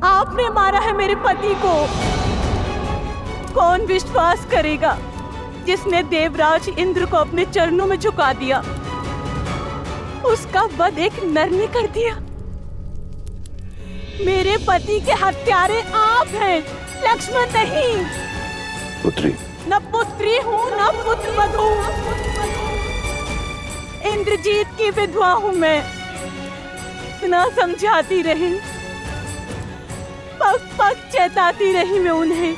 आपने मारा है मेरे पति को। कौन विश्वास करेगा जिसने देवराज इंद्र को अपने चरणों में झुका दिया? उसका वध एक नर ने कर दिया। मेरे पति के हत्यारे आप हैं, लक्ष्मण नहीं। पुत्री, न पुत्री हूँ न पुत्र वधू। इंद्रजीत की विधवा हूँ मैं। इतना समझाती रही, पग पग चेताती रही मैं उन्हें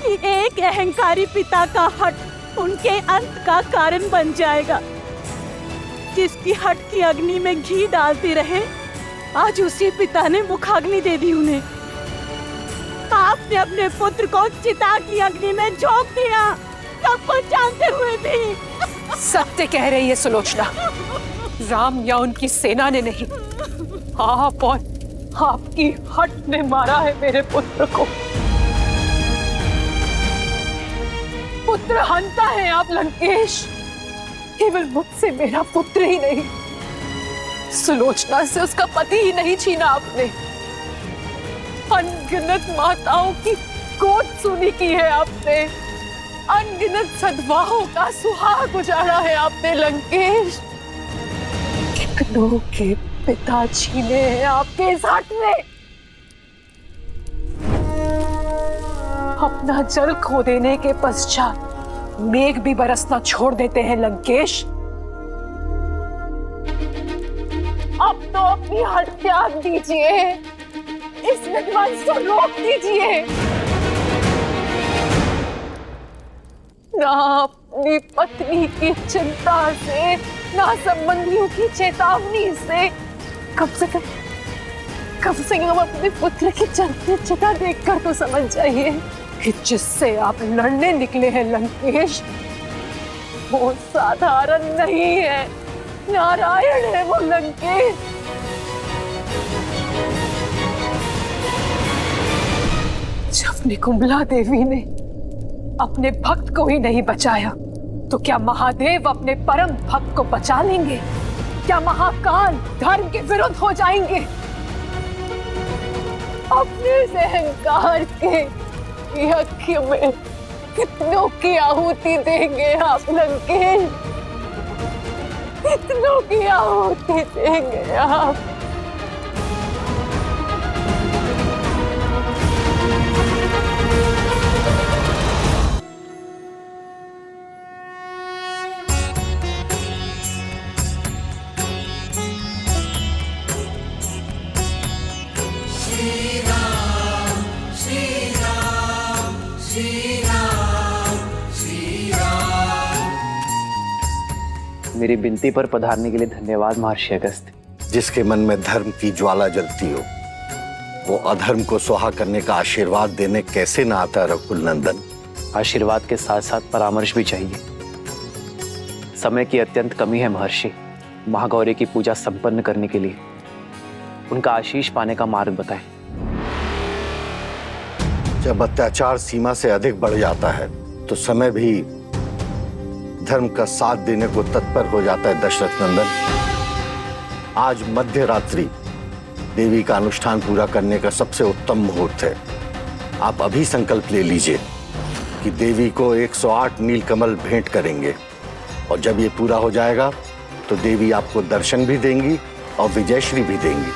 कि एक अहंकारी पिता का हट उनके अंत का कारण बन जाएगा। जिसकी हट की अग्नि में घी डालते रहे, आज उसी पिता ने मुखाग्नि दे दी उन्हें। आपने अपने पुत्र को चिता की अग्नि में झोंक दिया, सब कुछ जानते हुए भी। सत्य कह रही है सुलोचना। राम या उनकी सेना ने नहीं, आप और आपकी हट ने मारा है मेरे पुत्र को। पुत्र हंता है आप लंकेश। केवल मुझसे मेरा पुत्र ही नहीं, सुलोचना से उसका पति ही नहीं छीना आपने। अनगिनत माताओं की गोद सूनी की है आपने। अनगिनत सद्भावों का सुहाग उजाड़ा है आपने लंकेश। कितनों के पिता छीने हैं आपके इस हट में। अपना जल खो देने के पश्चात मेघ भी बरसना छोड़ देते हैं लंकेश। अब तो अपनी हट त्याग दीजिए, इस विध्वंस को रोक दीजिए। ना अपनी पत्नी की चिंता से, ना संबंधियों की चेतावनी से, कम से कम अपने पुत्र की चलती चिता देखकर तो समझ जाइए कि जिससे आप लड़ने निकले हैं लंकेश, वो साधारण नहीं है, नारायण है वो लंकेश। जब निकुंभला देवी ने अपने भक्त को ही नहीं बचाया, तो क्या महादेव अपने परम भक्त को बचा लेंगे? क्या महाकाल धर्म के विरुद्ध हो जाएंगे? अपने इस अहंकार के यज्ञ में कितनों की आहुति देंगे आप लंकेश? कितनों की आहुति देंगे आप? मेरी विनती पर पधारने के लिए धन्यवाद महर्षि अगस्त्य। जिसके मन में धर्म की ज्वाला जलती हो, वो अधर्म को सुहा करने का आशीर्वाद देने कैसे ना आता रघुकुल नंदन। आशीर्वाद के साथ साथ परामर्श भी चाहिए। समय की अत्यंत कमी है महर्षि। महागौरी की पूजा संपन्न करने के लिए उनका आशीष पाने का मार्ग बताएं। जब अत्याचार सीमा से अधिक बढ़ जाता है तो समय भी धर्म का साथ देने को तत्पर हो जाता है दशरथ नंदन। आज मध्य रात्रि देवी का अनुष्ठान पूरा करने का सबसे उत्तम मुहूर्त है। आप अभी संकल्प ले लीजिए कि देवी को 108 नीलकमल भेंट करेंगे, और जब ये पूरा हो जाएगा तो देवी आपको दर्शन भी देंगी और विजयश्री भी देंगी।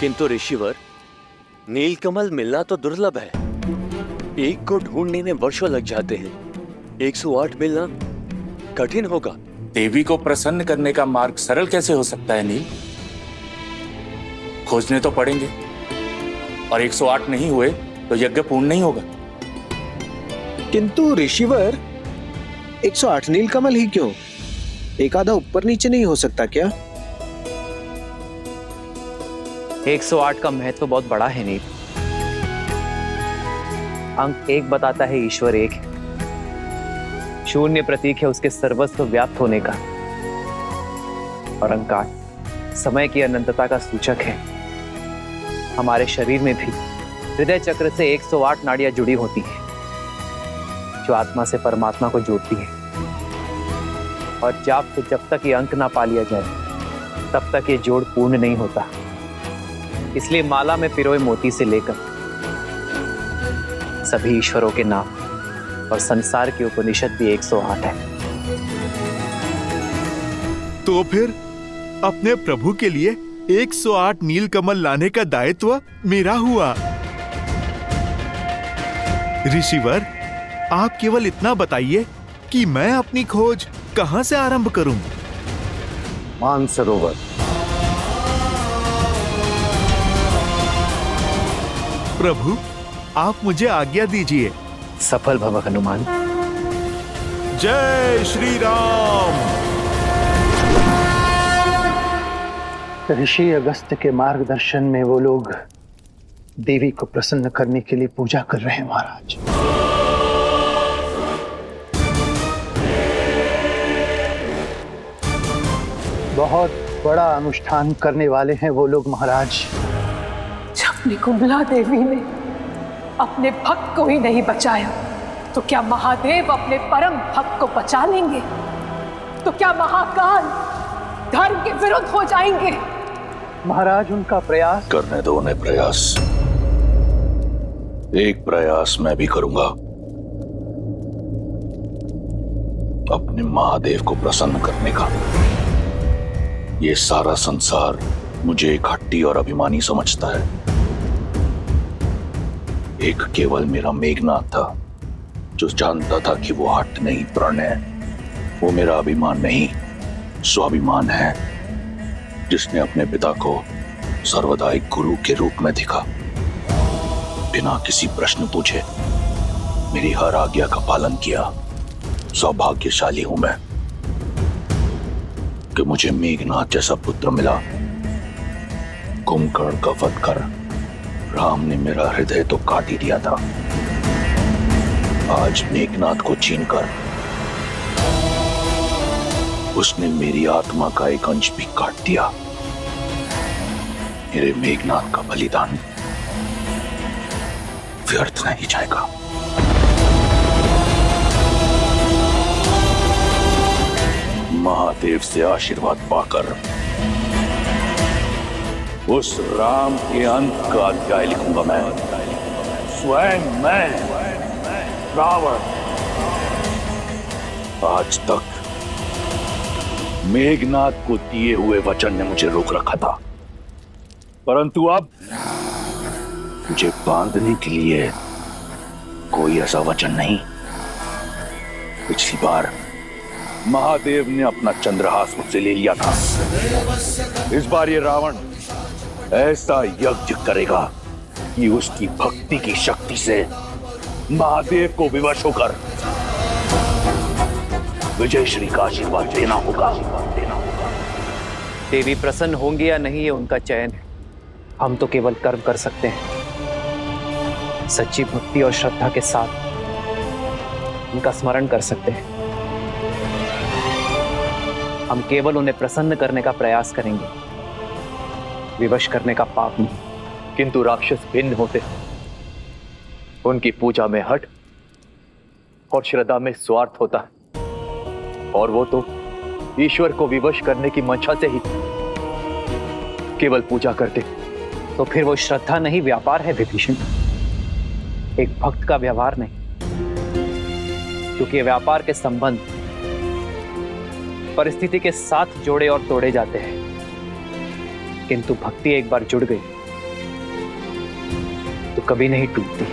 किंतु ऋषिवर, नीलकमल मिलना तो दुर्लभ है। एक को ढूंढने में वर्षों लग जाते हैं। 108 मिलना कठिन होगा। देवी को प्रसन्न करने का मार्ग सरल कैसे हो सकता है नील? खोजने तो पड़ेंगे, और 108 नहीं हुए तो यज्ञ पूर्ण नहीं होगा। किंतु ऋषिवर, 108 नीलकमल ही क्यों? एक आधा ऊपर नीचे नहीं हो सकता क्या? 108 का महत्व तो बहुत बड़ा है नील। अंक 1 बताता है ईश्वर एक है। शून्य प्रतीक है उसके सर्वस्व व्याप्त होने का, और अंक 8 समय की अनंतता का सूचक है। हमारे शरीर में भी हृदय चक्र से 108 नाड़ियां जुड़ी होती हैं, जो आत्मा से परमात्मा को जोड़ती है। और जब तक ये अंक ना पा लिया जाए, तब तक ये जोड़ पूर्ण नहीं होता। इसलिए माला में पिरोए मोती से लेकर सभी ईश्वरों के नाम और संसार की उपनिषद भी 108 है। तो फिर अपने प्रभु के लिए 108 नीलकमल लाने का दायित्व मेरा हुआ। ऋषिवर, आप केवल इतना बताइए कि मैं अपनी खोज कहां से आरंभ करूं? मानसरोवर। प्रभु, आप मुझे आज्ञा दीजिए। सफल भव हनुमान। जय श्री राम। ऋषि अगस्त्य के मार्गदर्शन में वो लोग देवी को प्रसन्न करने के लिए पूजा कर रहे हैं महाराज। बहुत बड़ा अनुष्ठान करने वाले हैं वो लोग महाराज। जब निकुंभला देवी ने अपने भक्त को ही नहीं बचाया तो क्या महादेव अपने परम भक्त को बचा लेंगे? तो क्या महाकाल धर्म के विरुद्ध हो जाएंगे? महाराज, उनका प्रयास करने दो उन्हें प्रयास। एक प्रयास मैं भी करूंगा, अपने महादेव को प्रसन्न करने का। ये सारा संसार मुझे एक हट्टी और अभिमानी समझता है। एक केवल मेरा मेघनाथ था जो जानता था कि वो हट नहीं, प्रण है। वो मेरा अभिमान नहीं, स्वाभिमान है, जिसने अपने पिता को सर्वदा एक गुरु के रूप में देखा। बिना किसी प्रश्न पूछे मेरी हर आज्ञा का पालन किया। सौभाग्यशाली हूं मैं कि मुझे मेघनाथ जैसा पुत्र मिला। कुंभकर्ण का वध कर राम ने मेरा हृदय तो काट ही दिया था। आज मेघनाथ को छीनकर उसने मेरी आत्मा का एक अंश भी काट दिया। मेरे मेघनाथ का बलिदान व्यर्थ नहीं जाएगा। महादेव से आशीर्वाद पाकर उस राम के अंत का अध्याय लिखूंगा मैं। स्वयं मैं रावण। आज तक मेघनाथ को दिए हुए वचन ने मुझे रोक रखा था, परंतु अब मुझे बांधने के लिए कोई ऐसा वचन नहीं। पिछली बार महादेव ने अपना चंद्रहास मुझसे ले लिया था। इस बार ये रावण ऐसा यज्ञ करेगा कि उसकी भक्ति की शक्ति से महादेव को विवश होकर विजय श्री का आशीर्वाद देना होगा। देवी प्रसन्न होंगी या नहीं, ये उनका चयन है। हम तो केवल कर्म कर सकते हैं। सच्ची भक्ति और श्रद्धा के साथ उनका स्मरण कर सकते हैं। हम केवल उन्हें प्रसन्न करने का प्रयास करेंगे, विवश करने का पाप नहीं। किंतु राक्षस भिन्न होते हैं। उनकी पूजा में हठ और श्रद्धा में स्वार्थ होता है, और वो तो ईश्वर को विवश करने की मंशा से ही केवल पूजा करते। तो फिर वो श्रद्धा नहीं, व्यापार है विभीषण, एक भक्त का व्यवहार नहीं। क्योंकि व्यापार के संबंध परिस्थिति के साथ जोड़े और तोड़े जाते हैं, किंतु भक्ति एक बार जुड़ गई तो कभी नहीं टूटती।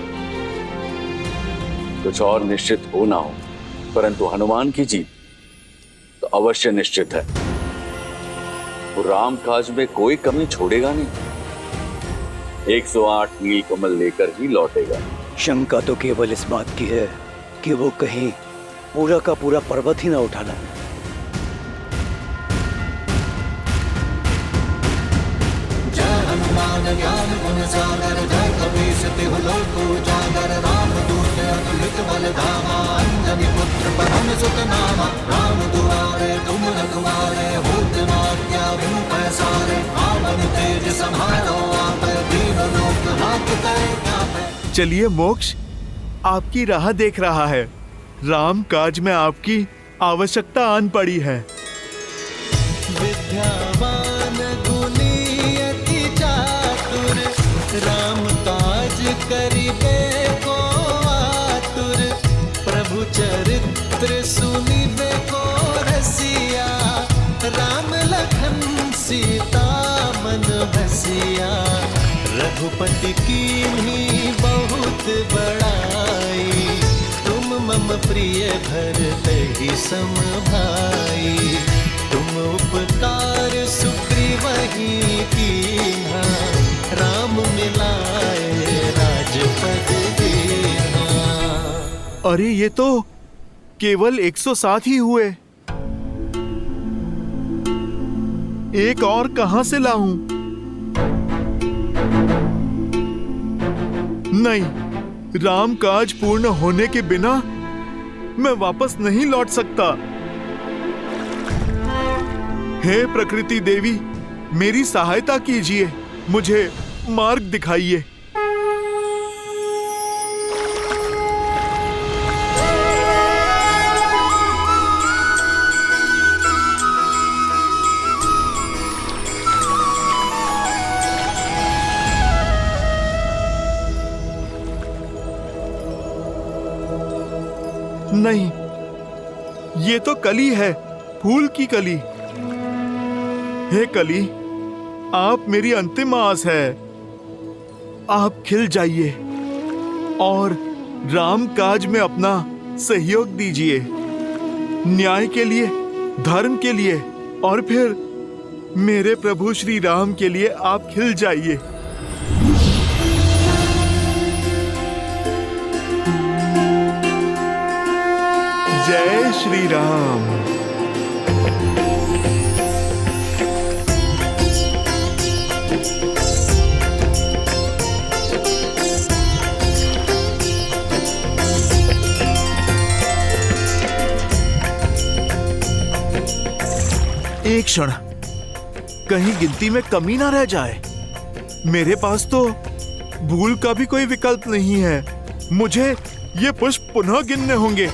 कुछ और निश्चित हो ना हो, परंतु हनुमान की जीत तो अवश्य निश्चित है। वो राम काज में कोई कमी छोड़ेगा नहीं। 108 नीलकमल लेकर ही लौटेगा। शंका तो केवल इस बात की है कि वो कहीं पूरा का पूरा पर्वत ही ना उठाना। ज्ञान गुण सागर जय कपीस तिहु लोक उजागर रामदूत अतुलित बल धामा अंजनी पुत्र पवन सुत नामा राम दुआरे तुम रखवारे होत न आज्ञा बिनु पैसारे आवन तेज संभालो आप दीन लोक हाथ करे। चलिए मोक्ष आपकी राह देख रहा है। राम काज में आपकी आवश्यकता आन पड़ी है। विद्यावान गुणी अति चातुर राम काज करिबे को आतुर, प्रभु चरित्र सुनिबे को रसिया। राम लखन सीता मन बसिया, रघुपति कीन्ही बहुत बड़ाई। तुम मम प्रिय भरतहि सम भाई, तुम उपकार सुग्रीवहि कीन्हा। राम मिलाए राजपद दीन्हा। अरे ये तो केवल 107 ही हुए। एक और कहां से लाऊं? नहीं, राम काज पूर्ण होने के बिना मैं वापस नहीं लौट सकता। हे प्रकृति देवी, मेरी सहायता कीजिए, मुझे मार्ग दिखाइए। नहीं, ये तो कली है, फूल की कली। हे कली, आप मेरी अंतिम आस है। आप खिल जाइए और राम काज में अपना सहयोग दीजिए। न्याय के लिए, धर्म के लिए और फिर मेरे प्रभु श्री राम के लिए आप खिल जाइए। जय श्री राम। एक क्षण, कहीं गिनती में कमी ना रह जाए। मेरे पास तो भूल का भी कोई विकल्प नहीं है। मुझे ये पुष्प पुनः गिनने होंगे।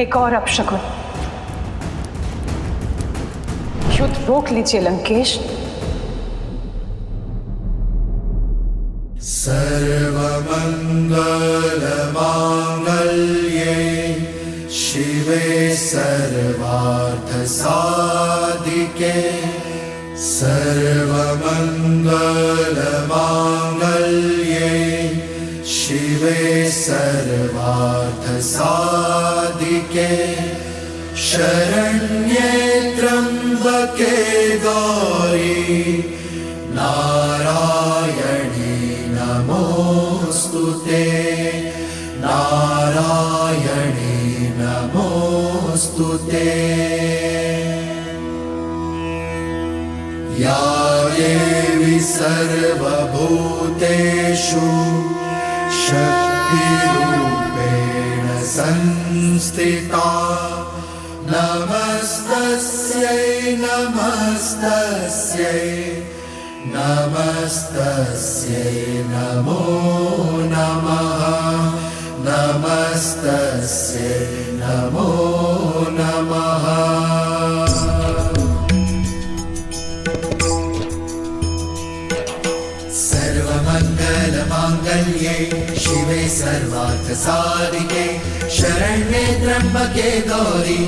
एक और अपशकुन, युद्ध रोक लीजिए लंकेश। सर्वमंगल मांगल्ये शिवे सर्वार्थ साधिके। सर्वमंगल मांगल्ये शिवे सर्वार्थ साधिके। शरण्ये त्र्यंबके गौरी नारायणी नमोस्तुते। नारायणी नमोस्तुते। या देवी सर्वभूतेषु शक्तिरूपेण संस्थिता। नमस्तस्यै नमस्तस्यै नमस्तस्यै नमो नमः। नमस्तस्यै नमो नमः। सर्वमंगल मांगल्ये शिवे सर्वार्थ साधिके। शरण्ये त्र्यंबके गौरी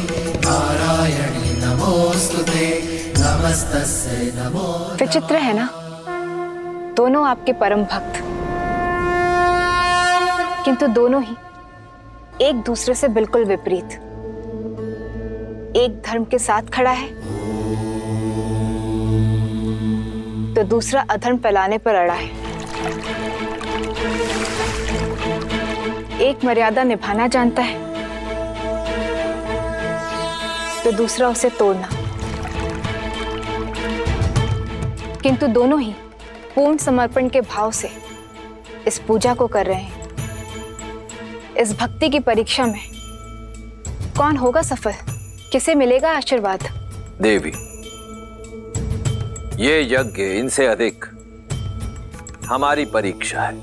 नारायणी नमोस्तुते। नमस्तस्यै नमो। विचित्र है ना, दोनों आपके परम भक्त, किंतु दोनों ही एक दूसरे से बिल्कुल विपरीत। एक धर्म के साथ खड़ा है तो दूसरा अधर्म फैलाने पर अड़ा है। एक मर्यादा निभाना जानता है तो दूसरा उसे तोड़ना। किंतु दोनों ही पूर्ण समर्पण के भाव से इस पूजा को कर रहे हैं। इस भक्ति की परीक्षा में कौन होगा सफल? किसे मिलेगा आशीर्वाद? देवी, ये यज्ञ इनसे अधिक हमारी परीक्षा है,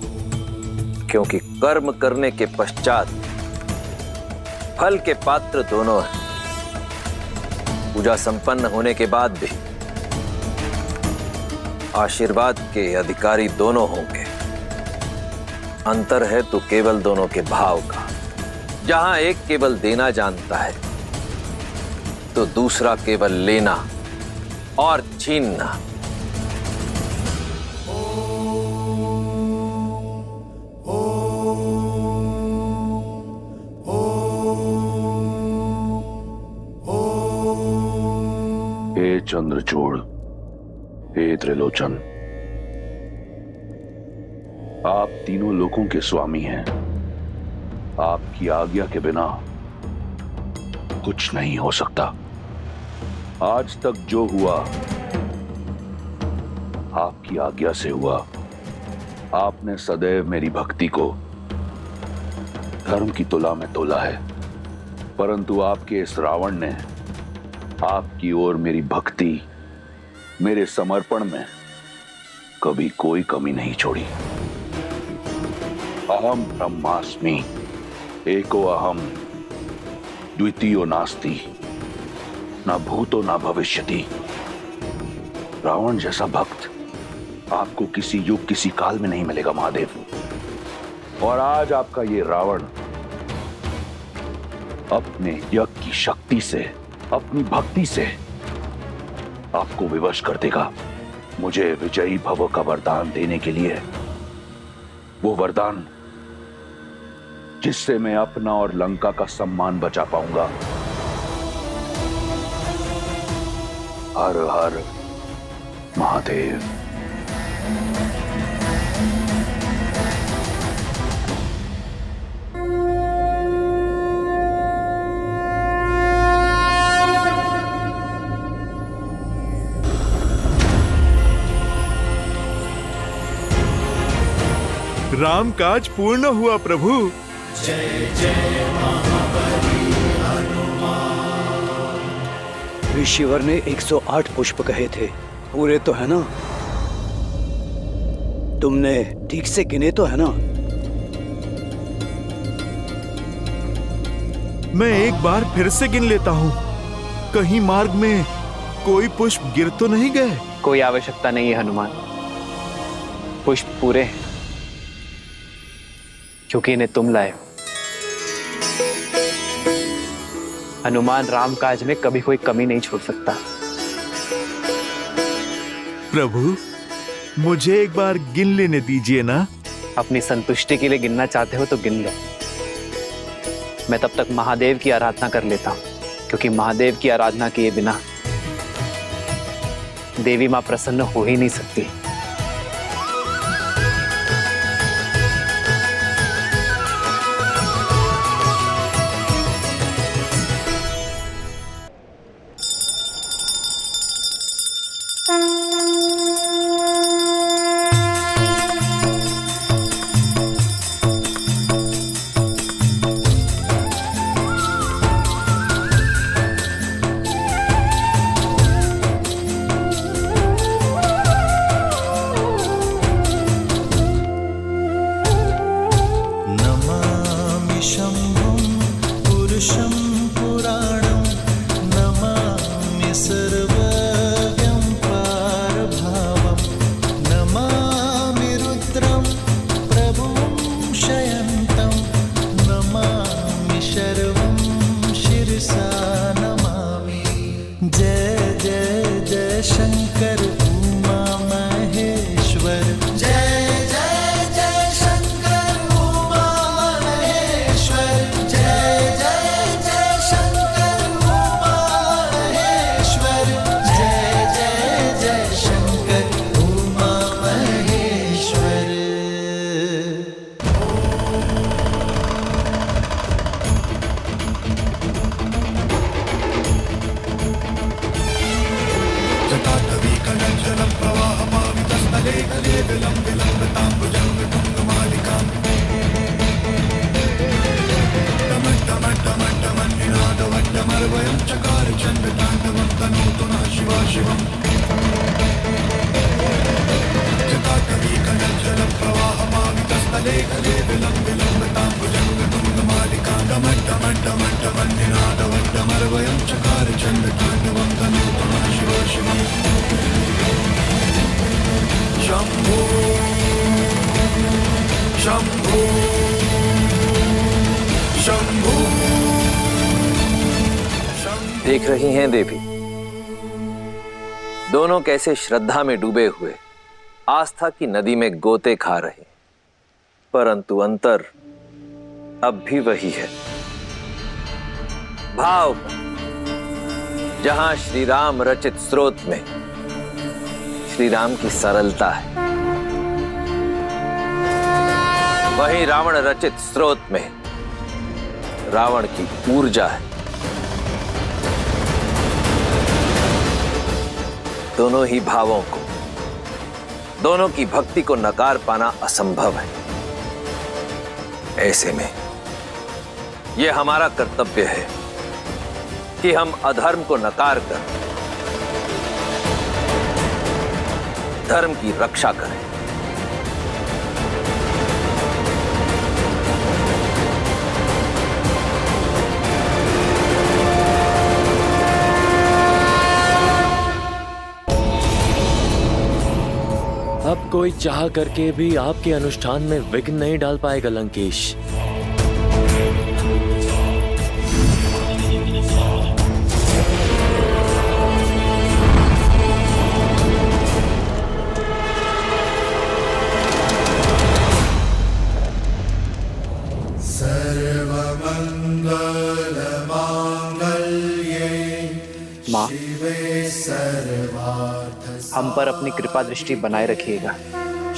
क्योंकि कर्म करने के पश्चात फल के पात्र दोनों हैं। पूजा संपन्न होने के बाद भी आशीर्वाद के अधिकारी दोनों होंगे। अंतर है तो केवल दोनों के भाव का। जहां एक केवल देना जानता है तो दूसरा केवल लेना और छीनना। हे चंद्रचूड़, हे त्रिलोचन, आप तीनों लोकों के स्वामी हैं। आपकी आज्ञा के बिना कुछ नहीं हो सकता। आज तक जो हुआ आपकी आज्ञा से हुआ। आपने सदैव मेरी भक्ति को धर्म की तुला में तोला है, परंतु आपके इस रावण ने आपकी ओर मेरी भक्ति, मेरे समर्पण में कभी कोई कमी नहीं छोड़ी। अहम ब्रह्मास्मि, एको अहम, द्वितीयो नास्ति, न भूतो न भविष्यति। रावण जैसा भक्त आपको किसी युग किसी काल में नहीं मिलेगा महादेव। और आज आपका ये रावण अपने यज्ञ की शक्ति से, अपनी भक्ति से आपको विवश कर देगा। मुझे विजयी भव का वरदान देने के लिए, वो वरदान जिससे मैं अपना और लंका का सम्मान बचा पाऊंगा। हर हर महादेव। राम काज पूर्ण हुआ प्रभु। जय जय महाबली हनुमान। ऋषिवर ने 108 पुष्प कहे थे, पूरे तो है ना? तुमने ठीक से गिने तो है ना? मैं एक बार फिर से गिन लेता हूँ। कहीं मार्ग में कोई पुष्प गिर तो नहीं गए? कोई आवश्यकता नहीं है हनुमान, पुष्प पूरे हैं, क्योंकि इन्हें तुम लाए। हनुमान राम काज में कभी कोई कमी नहीं छोड़ सकता। प्रभु, मुझे एक बार गिन लेने दीजिए ना। अपनी संतुष्टि के लिए गिनना चाहते हो तो गिन लो। मैं तब तक महादेव की आराधना कर लेता हूं, क्योंकि महादेव की आराधना किए बिना देवी मां प्रसन्न हो ही नहीं सकती। जय जय देख रही हैं देवी, दोनों कैसे श्रद्धा में डूबे हुए आस्था की नदी में गोते खा रहे, परंतु अंतर अब भी वही है। भाव जहां श्री राम रचित स्रोत में श्री राम की सरलता है, वहीं रावण रचित स्रोत में रावण की ऊर्जा है। दोनों ही भावों को, दोनों की भक्ति को नकार पाना असंभव है। ऐसे में यह हमारा कर्तव्य है कि हम अधर्म को नकार कर धर्म की रक्षा करें। अब कोई चाह करके भी आपके अनुष्ठान में विघ्न नहीं डाल पाएगा लंकेश। माँ, हम पर अपनी कृपा दृष्टि बनाए रखिएगा।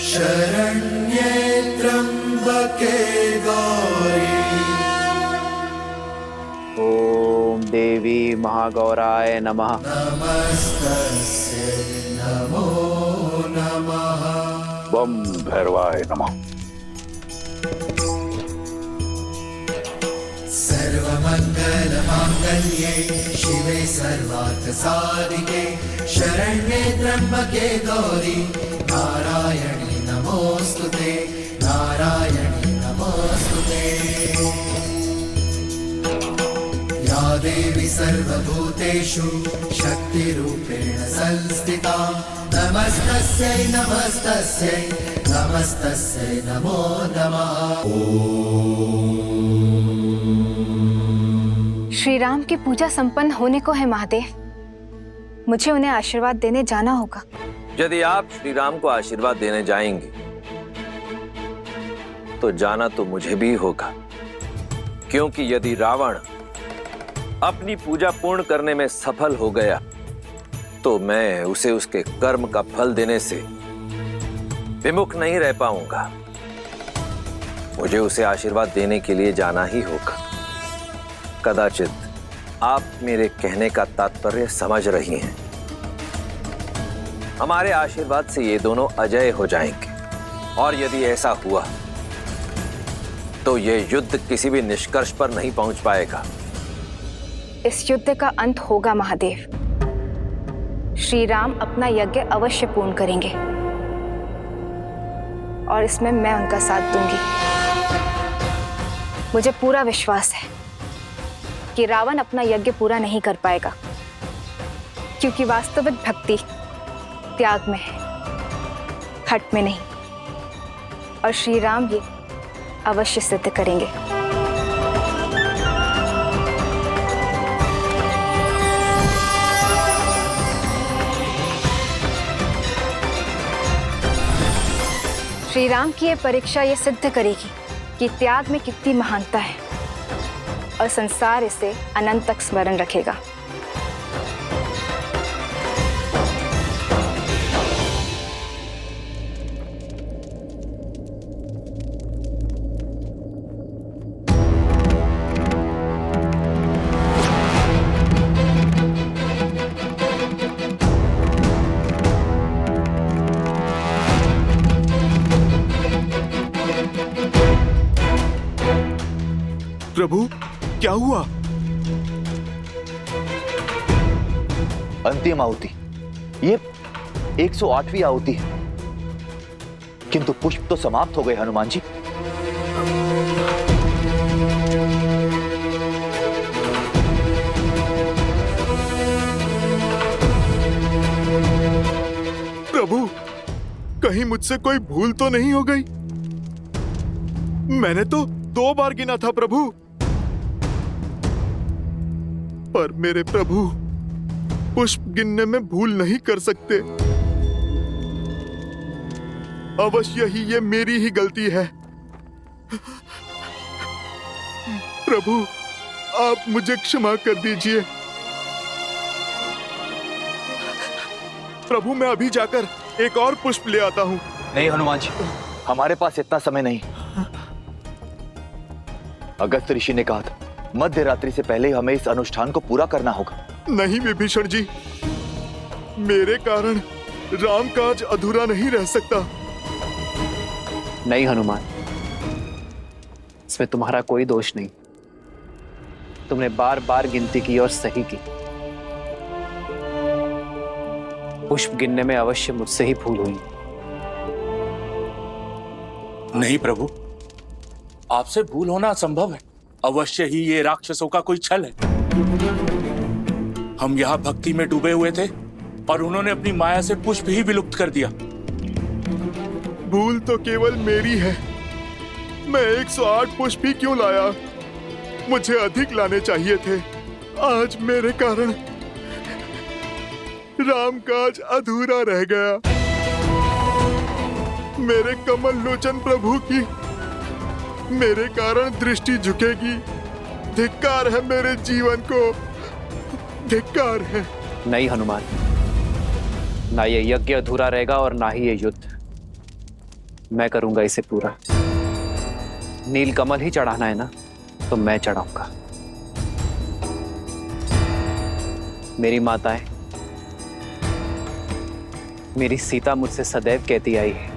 शरण्ये त्र्यंबके गौरी। ओम देवी महागौराय नमः। नमस्तस्यै नमो नमः। बम भैरवाय नमः। सर्वमंगल मांगल्ये शिवे सर्वार्थ साधिके शरण्ये त्र्यंबके गौरी नारायणी नमोस्तुते नारायणी नमोस्तुते। या देवी सर्वभूतेषु शक्तिरूपेण संस्थिता नमस्तस्यै नमस्तस्यै नमस्तस्यै नमो नमः। श्री राम की पूजा संपन्न होने को है महादेव, मुझे उन्हें आशीर्वाद देने जाना होगा। यदि आप श्री राम को आशीर्वाद देने जाएंगे तो जाना तो मुझे भी होगा, क्योंकि यदि रावण अपनी पूजा पूर्ण करने में सफल हो गया तो मैं उसे उसके कर्म का फल देने से विमुख नहीं रह पाऊंगा। मुझे उसे आशीर्वाद देने के लिए जाना ही होगा। कदाचित आप मेरे कहने का तात्पर्य समझ रही हैं। हमारे आशीर्वाद से ये दोनों अजय हो जाएंगे, और यदि ऐसा हुआ तो ये युद्ध किसी भी निष्कर्ष पर नहीं पहुंच पाएगा। इस युद्ध का अंत होगा महादेव। श्री राम अपना यज्ञ अवश्य पूर्ण करेंगे और इसमें मैं उनका साथ दूंगी। मुझे पूरा विश्वास है कि रावण अपना यज्ञ पूरा नहीं कर पाएगा, क्योंकि वास्तविक भक्ति त्याग में है, हट में नहीं, और श्री राम ये अवश्य सिद्ध करेंगे। श्री राम की ये परीक्षा ये सिद्ध करेगी कि त्याग में कितनी महानता है, और संसार इसे अनंत तक स्मरण रखेगा। प्रभु, क्या हुआ? अंतिम आहुति, ये 108वीं आहुति है, किंतु पुष्प तो समाप्त हो गए हनुमान जी। प्रभु, कहीं मुझसे कोई भूल तो नहीं हो गई? मैंने तो 2 बार गिना था प्रभु। पर मेरे प्रभु पुष्प गिनने में भूल नहीं कर सकते। अवश्य ही ये मेरी ही गलती है। प्रभु, आप मुझे क्षमा कर दीजिए। प्रभु, मैं अभी जाकर एक और पुष्प ले आता हूं। नहीं हनुमान जी, हमारे पास इतना समय नहीं। अगस्त ऋषि ने कहा था मध्य रात्रि से पहले हमें इस अनुष्ठान को पूरा करना होगा। नहीं विभीषण जी, मेरे कारण रामकाज अधूरा नहीं रह सकता। नहीं हनुमान, इसमें तुम्हारा कोई दोष नहीं। तुमने बार बार गिनती की और सही की। पुष्प गिनने में अवश्य मुझसे ही भूल हुई। नहीं प्रभु, आपसे भूल होना असंभव है। अवश्य ही ये राक्षसों का कोई छल है। हम यहाँ भक्ति में डूबे हुए थे और उन्होंने अपनी माया से पुष्प ही विलुप्त कर दिया। भूल तो केवल मेरी है। मैं 108 पुष्प ही क्यों लाया? मुझे अधिक लाने चाहिए थे। आज मेरे कारण रामकाज अधूरा रह गया। मेरे कमल लोचन प्रभु की मेरे कारण दृष्टि झुकेगी। धिक्कार है मेरे जीवन को, धिक्कार है। नहीं हनुमान, ना ये यज्ञ अधूरा रहेगा और ना ही ये युद्ध। मैं करूंगा इसे पूरा। नील कमल ही चढ़ाना है ना, तो मैं चढ़ाऊंगा। मेरी माताएं, मेरी सीता मुझसे सदैव कहती आई है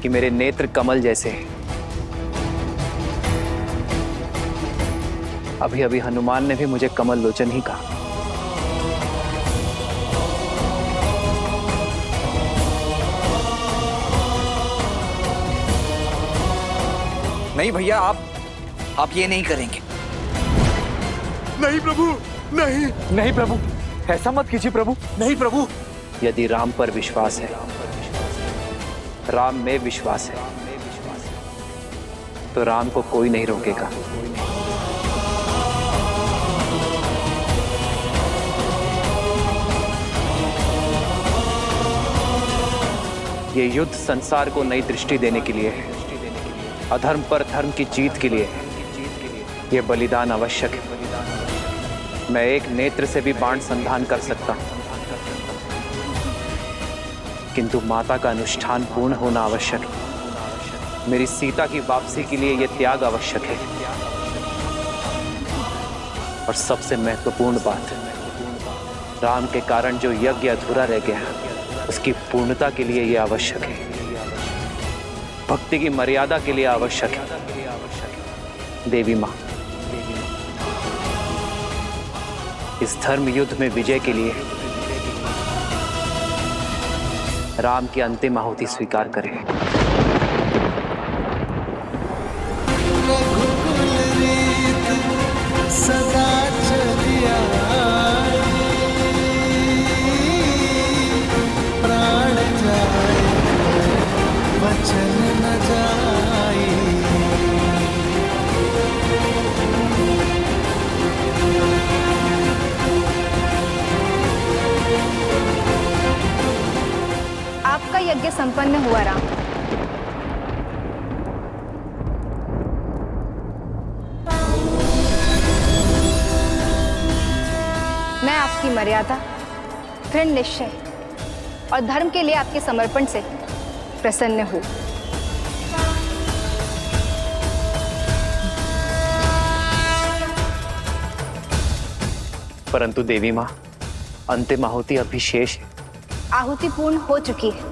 कि मेरे नेत्र कमल जैसे हैं। अभी अभी हनुमान ने भी मुझे कमल लोचन ही कहा। नहीं भैया, आप ये नहीं करेंगे। नहीं प्रभु, नहीं। नहीं प्रभु, ऐसा मत कीजिए प्रभु। नहीं प्रभु, यदि राम पर विश्वास है, राम में विश्वास है, तो राम को कोई नहीं रोकेगा। ये युद्ध संसार को नई दृष्टि देने के लिए है, अधर्म पर धर्म की जीत के लिए है। ये बलिदान आवश्यक है। मैं एक नेत्र से भी बाण संधान कर सकता हूं, किंतु माता का अनुष्ठान पूर्ण होना आवश्यक है। मेरी सीता की वापसी के लिए यह त्याग आवश्यक है। और सबसे महत्वपूर्ण बात, राम के कारण जो यज्ञ अधूरा रह गया, उसकी पूर्णता के लिए यह आवश्यक है। भक्ति की मर्यादा के लिए आवश्यक है। देवी मां, इस धर्म युद्ध में विजय के लिए राम की अंतिम आहुति स्वीकार करें। सदा चलिया प्राण जाए वचन न जाए। आपका यज्ञ संपन्न हुआ राम। मैं आपकी मर्यादा, दृढ़ निश्चय और धर्म के लिए आपके समर्पण से प्रसन्न हूं। परंतु देवी मां, अंतिम आहुति अभी शेष है। आहुति पूर्ण हो चुकी है।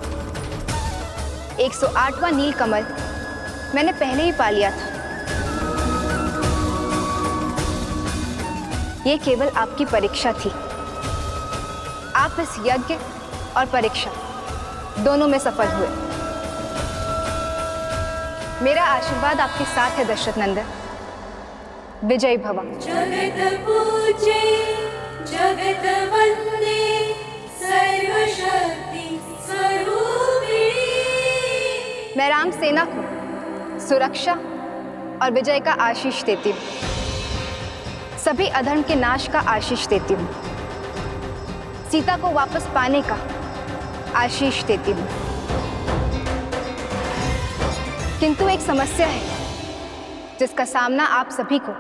108वां नील कमल मैंने पहले ही पा लिया था। ये केवल आपकी परीक्षा थी। आप इस यज्ञ और परीक्षा दोनों में सफल हुए। मेरा आशीर्वाद आपके साथ है दशरथ नंदन। विजयी भव। जगत पूजे जगत वंदे सर्वशक्ति स्वरूपिणी। मैं राम सेना को सुरक्षा और विजय का आशीष देती हूँ। सभी अधर्म के नाश का आशीष देती हूँ। सीता को वापस पाने का आशीष देती हूँ। किंतु एक समस्या है जिसका सामना आप सभी को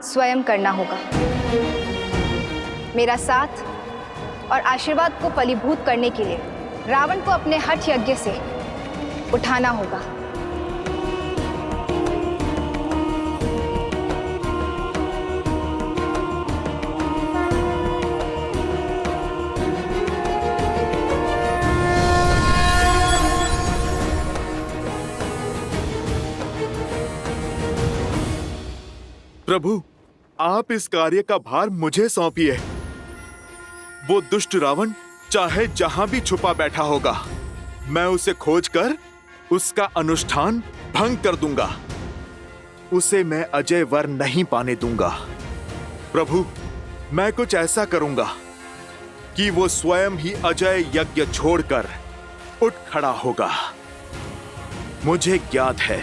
स्वयं करना होगा। मेरा साथ और आशीर्वाद को फलीभूत करने के लिए रावण को अपने हठ यज्ञ से उठाना होगा। प्रभु, आप इस कार्य का भार मुझे सौंपिए। वो दुष्ट रावण चाहे जहां भी छुपा बैठा होगा, मैं उसे खोजकर उसका अनुष्ठान भंग कर दूंगा। उसे मैं अजय वर नहीं पाने दूंगा। प्रभु, मैं कुछ ऐसा करूंगा कि वो स्वयं ही अजय यज्ञ छोड़कर उठ खड़ा होगा। मुझे ज्ञात है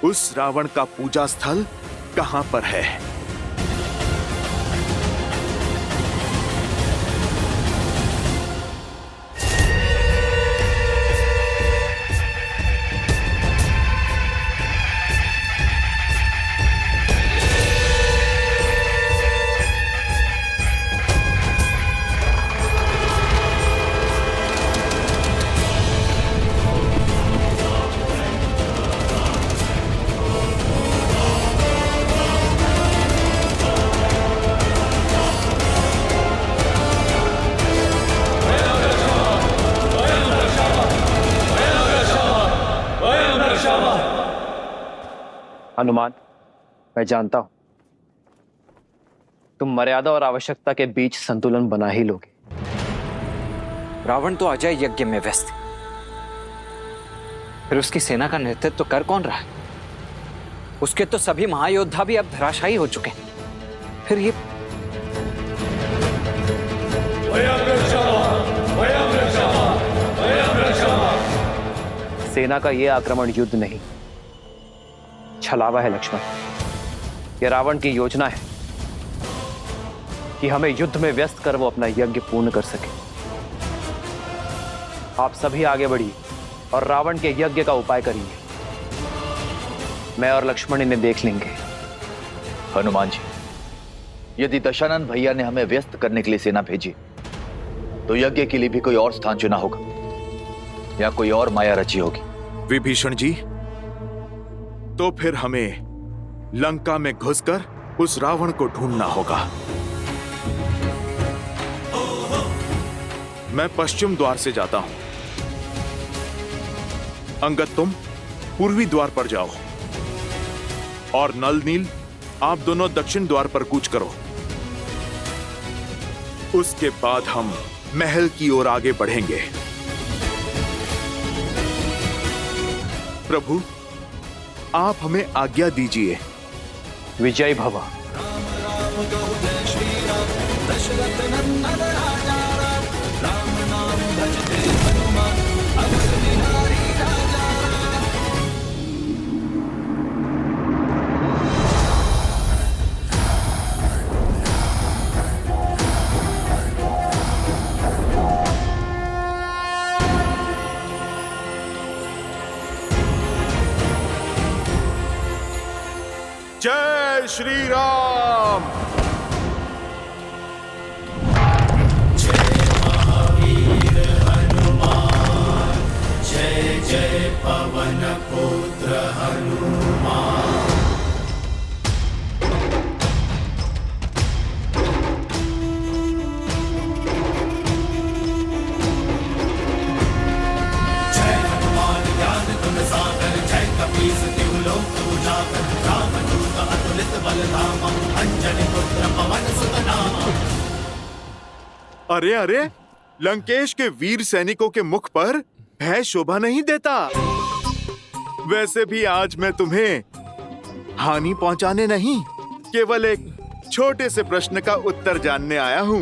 उस रावण का पूजा स्थल कहां पर है। हनुमान, मैं जानता हूं तुम मर्यादा और आवश्यकता के बीच संतुलन बना ही लोगे। रावण तो अजय यज्ञ में व्यस्त है, फिर उसकी सेना का नेतृत्व कर कौन रहा है? उसके तो सभी महायोद्धा भी अब धराशायी हो चुके हैं। फिर ये सेना का यह आक्रमण युद्ध नहीं, छलावा है लक्ष्मण। यह रावण की योजना है कि हमें युद्ध में व्यस्त कर वो अपना यज्ञ पूर्ण कर सके। आप सभी आगे बढ़िए और रावण के यज्ञ का उपाय करिए। मैं और लक्ष्मण इन्हें देख लेंगे। हनुमान जी, यदि दशानन भैया ने हमें व्यस्त करने के लिए सेना भेजी, तो यज्ञ के लिए भी कोई और स्थान चुना होगा या कोई और माया रची होगी। विभीषण जी, तो फिर हमें लंका में घुसकर उस रावण को ढूंढना होगा। मैं पश्चिम द्वार से जाता हूं। अंगद, तुम पूर्वी द्वार पर जाओ और नल नील, आप दोनों दक्षिण द्वार पर कूच करो। उसके बाद हम महल की ओर आगे बढ़ेंगे। प्रभु, आप हमें आज्ञा दीजिए। विजयी भव। जय श्री राम। जय महावीर हनुमान, जय जय पवन पुत्र हनुमान। जय हनुमान ज्ञान गुण सागर, जय कपीस तिहु लोक उजागर, रामदूत अतुलित बल धामम् अंजनीपुत्र पवनसुत नामा। अरे अरे, लंकेश के वीर सैनिकों के मुख पर भय शोभा नहीं देता। वैसे भी आज मैं तुम्हें हानि पहुंचाने नहीं, केवल एक छोटे से प्रश्न का उत्तर जानने आया हूँ।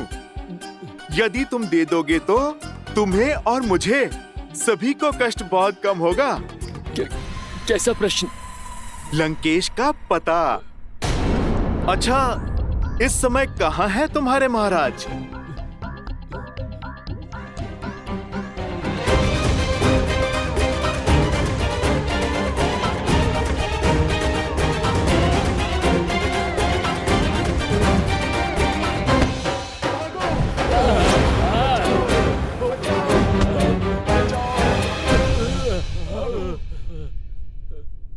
यदि तुम दे दोगे तो तुम्हें और मुझे सभी को कष्ट बहुत कम होगा। कैसा प्रश्न? लंकेश का पता। अच्छा, इस समय कहाँ है तुम्हारे महाराज?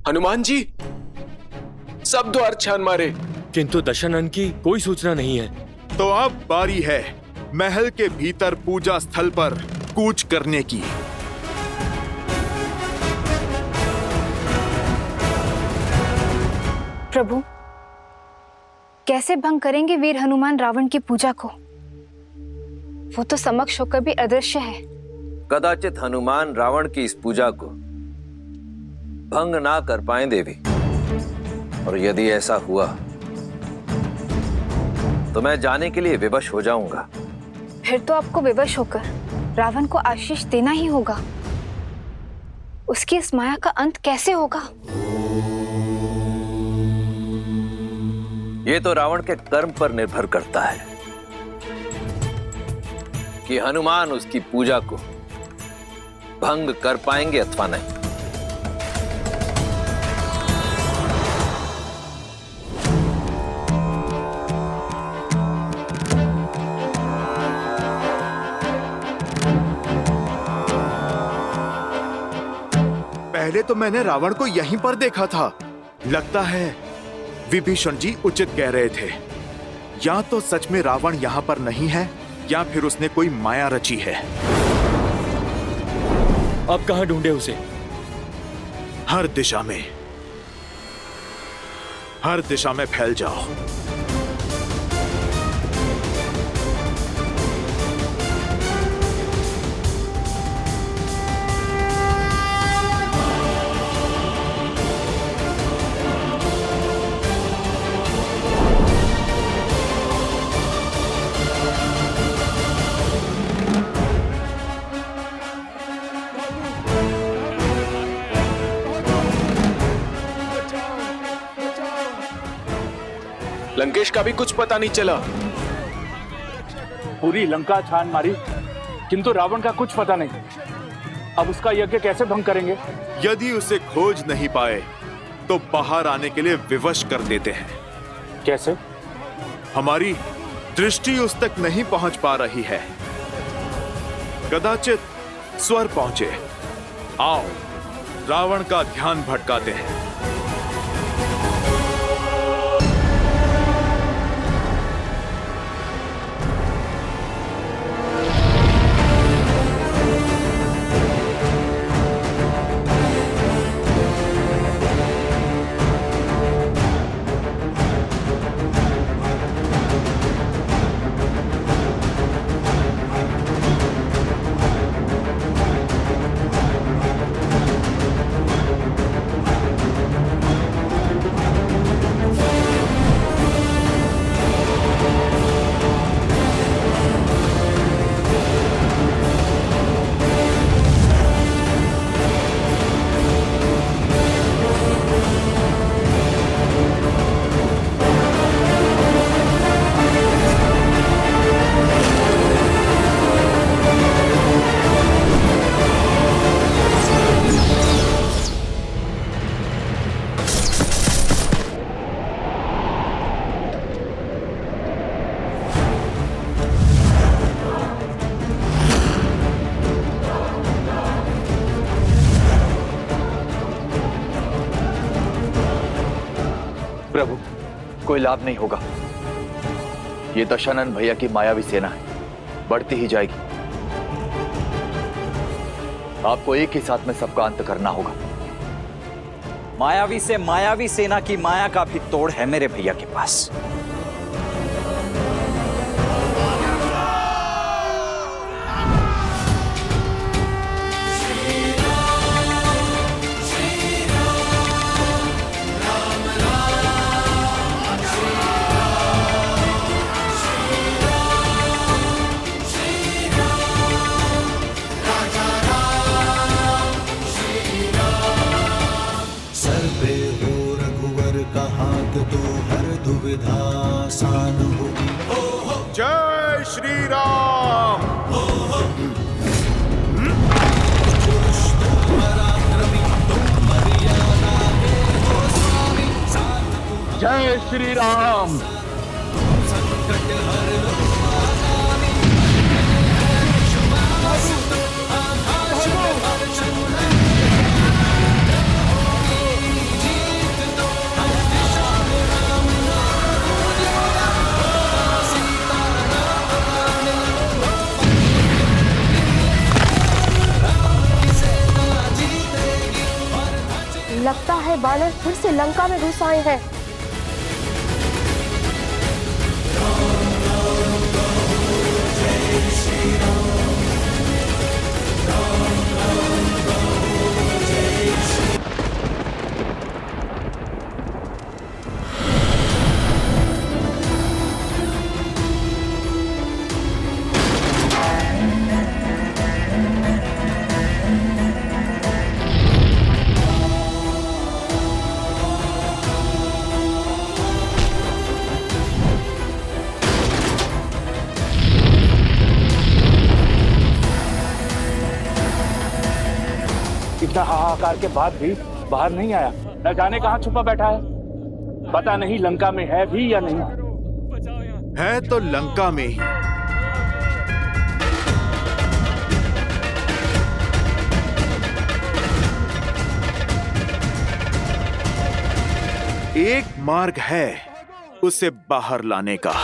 हनुमान जी, सब द्वार छान मारे, किंतु दशानन की कोई सूचना नहीं है। तो अब बारी है महल के भीतर पूजा स्थल पर कूच करने की। प्रभु, कैसे भंग करेंगे वीर हनुमान रावण की पूजा को? वो तो समक्ष होकर भी अदृश्य है। कदाचित हनुमान रावण की इस पूजा को भंग ना कर पाए देवी, और यदि ऐसा हुआ तो मैं जाने के लिए विवश हो जाऊंगा। फिर तो आपको विवश होकर रावण को आशीष देना ही होगा। उसकी इस माया का अंत कैसे होगा? ये तो रावण के कर्म पर निर्भर करता है कि हनुमान उसकी पूजा को भंग कर पाएंगे अथवा नहीं। पहले तो मैंने रावण को यहीं पर देखा था। लगता है विभीषण जी उचित कह रहे थे। या तो सच में रावण यहाँ पर नहीं है, या फिर उसने कोई माया रची है। अब कहाँ ढूंढे उसे? हर दिशा में फैल जाओ। लंकेश का भी कुछ पता नहीं चला। पूरी लंका छान मारी, किंतु रावण का कुछ पता नहीं। अब उसका यज्ञ कैसे भंग करेंगे? यदि उसे खोज नहीं पाए तो बाहर आने के लिए विवश कर देते हैं। कैसे? हमारी दृष्टि उस तक नहीं पहुंच पा रही है। कदाचित स्वर पहुंचे। आओ, रावण का ध्यान भटकाते हैं। प्रभु, कोई लाभ नहीं होगा। ये दशानन भैया की मायावी सेना है, बढ़ती ही जाएगी। आपको एक ही साथ में सबका अंत करना होगा। मायावी से मायावी सेना की माया का भी तोड़ है मेरे भैया के पास। सर पे हो रघुवर का हाथ तो हर दुविधा आसान होगी। जय श्री राम। पुरुष तो पराक्रमी, तुम मर्यादा के हो स्वामी। साथ जय श्री राम। संकट हर लो आगामी। आकाश में अर्चन जीत दो हर दिशा में राम नाम लेना। सीता राम की सेना जीतेगी। लगता है बानर फिर से लंका में घुस आए हैं। इतना हाहाकार के बाद भी बाहर नहीं आया, न जाने कहां छुपा बैठा है। पता नहीं लंका में है भी या नहीं। है तो लंका में ही। एक मार्ग है उसे बाहर लाने का।